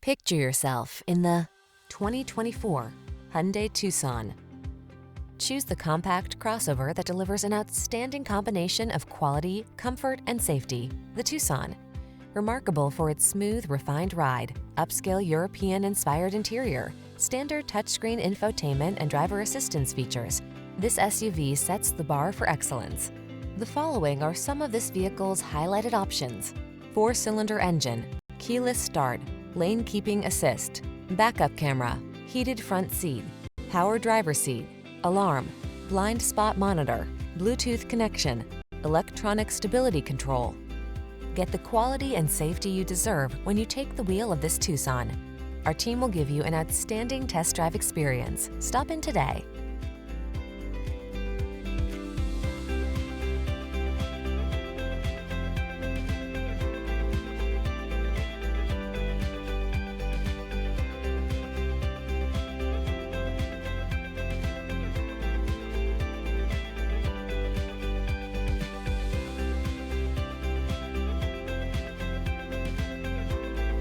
Picture yourself in the 2024 Hyundai Tucson. Choose the compact crossover that delivers an outstanding combination of quality, comfort, and safety, the Tucson. Remarkable for its smooth, refined ride, upscale European-inspired interior, standard touchscreen infotainment and driver assistance features, this SUV sets the bar for excellence. The following are some of this vehicle's highlighted options: 4-cylinder engine, keyless start, lane keeping assist, backup camera, heated front seat, power driver seat, alarm, blind spot monitor, Bluetooth connection, electronic stability control. Get the quality and safety you deserve when you take the wheel of this Tucson. Our team will give you an outstanding test drive experience. Stop in today.